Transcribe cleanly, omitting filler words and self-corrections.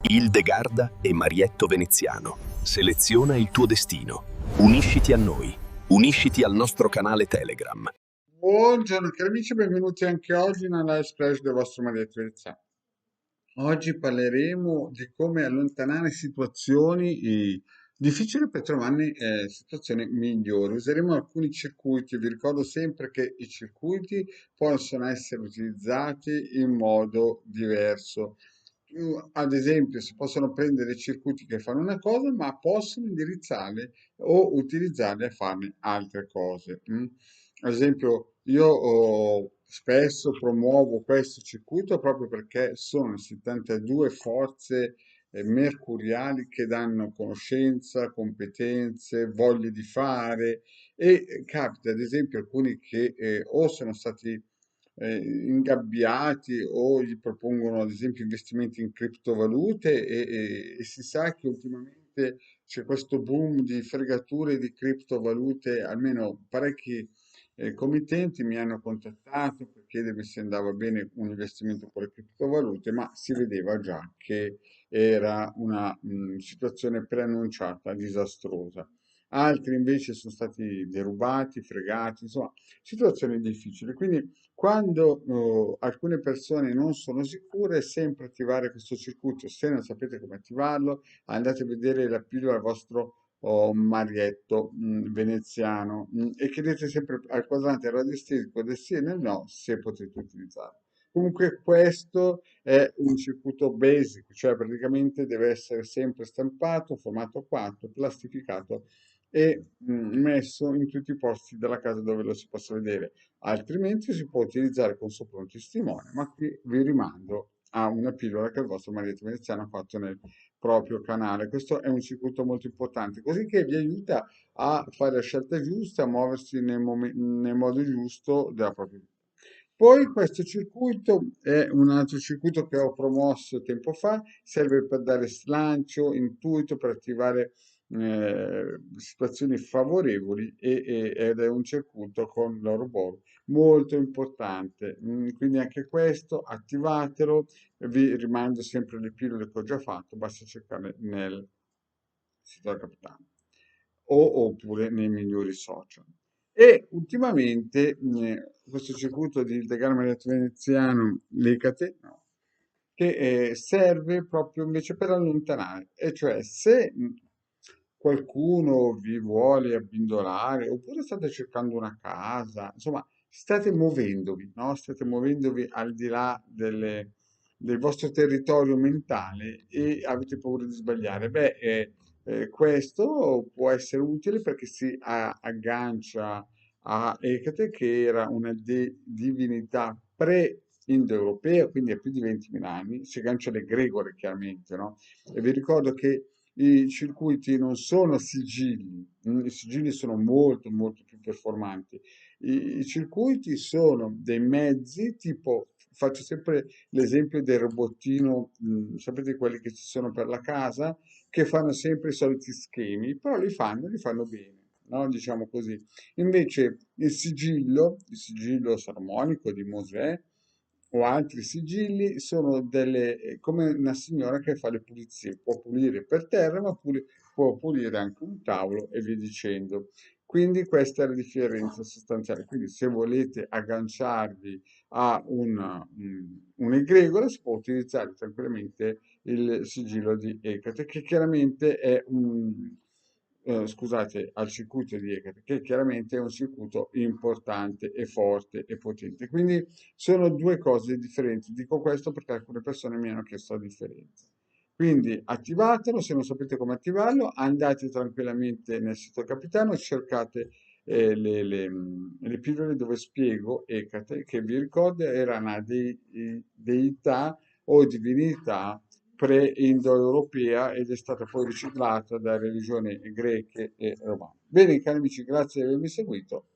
Hildegarda e Marietto Veneziano. Seleziona il tuo destino. Unisciti a noi. Unisciti al nostro canale Telegram. Buongiorno cari amici, benvenuti anche oggi nella Live Splash del vostro Marietto Veneziano. Oggi parleremo di come allontanare situazioni difficili per trovarne situazioni migliori. Useremo alcuni circuiti. Vi ricordo sempre che i circuiti possono essere utilizzati in modo diverso. Ad esempio, si possono prendere circuiti che fanno una cosa, ma possono indirizzarli o utilizzarli a farne altre cose. Ad esempio, io spesso promuovo questo circuito proprio perché sono 72 forze mercuriali che danno conoscenza, competenze, voglia di fare e capita ad esempio alcuni che o sono stati ingabbiati o gli propongono ad esempio investimenti in criptovalute e si sa che ultimamente c'è questo boom di fregature di criptovalute, almeno parecchi committenti mi hanno contattato per chiedermi se andava bene un investimento con le criptovalute, ma si vedeva già che era una situazione preannunciata disastrosa. Altri invece sono stati derubati, fregati, insomma, situazioni difficili. Quindi quando alcune persone non sono sicure, è sempre attivare questo circuito. Se non sapete come attivarlo, andate a vedere la pillola al vostro Marietto veneziano e chiedete sempre al quadrante radiostetico del sì e del no se potete utilizzarlo. Comunque questo è un circuito basic, cioè praticamente deve essere sempre stampato, formato 4, plastificato e messo in tutti i posti della casa dove lo si possa vedere. Altrimenti si può utilizzare con sopra un testimone, ma qui vi rimando a una pillola che il vostro Marietto veneziano ha fatto nel proprio canale. Questo è un circuito molto importante, così che vi aiuta a fare la scelta giusta, a muoversi nel modo giusto della propria vita. Poi questo circuito è un altro circuito che ho promosso tempo fa, serve per dare slancio, intuito, per attivare situazioni favorevoli ed è un circuito con l'Oroboro molto importante. Quindi anche questo attivatelo, vi rimando sempre le pillole che ho già fatto, basta cercarle nel sito del capitano oppure nei migliori social. E ultimamente questo circuito di Illegale Veneziano Lecate, no, che serve proprio invece per allontanare, e cioè se qualcuno vi vuole abbindolare oppure state cercando una casa, insomma, state muovendovi, no? State muovendovi al di là del vostro territorio mentale e avete paura di sbagliare. Beh, questo può essere utile perché si aggancia a Ecate, che era una divinità pre-indoeuropea, quindi ha più di 20.000 anni, si aggancia alle Gregore chiaramente, no? E vi ricordo che i circuiti non sono sigilli, i sigilli sono molto molto più performanti. I circuiti sono dei mezzi tipo, faccio sempre l'esempio del robottino, sapete quelli che ci sono per la casa, che fanno sempre i soliti schemi, però li fanno bene, no? Diciamo così. Invece il sigillo salomonico di Mosè o altri sigilli sono come una signora che fa le pulizie, può pulire per terra, ma può pulire anche un tavolo e via dicendo. Quindi questa è la differenza sostanziale. Quindi se volete agganciarvi a un'egregola si può utilizzare tranquillamente il sigillo di Ecate, che chiaramente è scusate, al circuito di Ecate, che chiaramente è un circuito importante e forte e potente. Quindi sono due cose differenti. Dico questo perché alcune persone mi hanno chiesto la differenza. Quindi attivatelo, se non sapete come attivarlo, andate tranquillamente nel sito capitano, cercate le pillole dove spiego Ecate, che vi ricordo era una deità o divinità pre-indoeuropea ed è stata poi riciclata da religioni greche e romane. Bene, cari amici, grazie di avermi seguito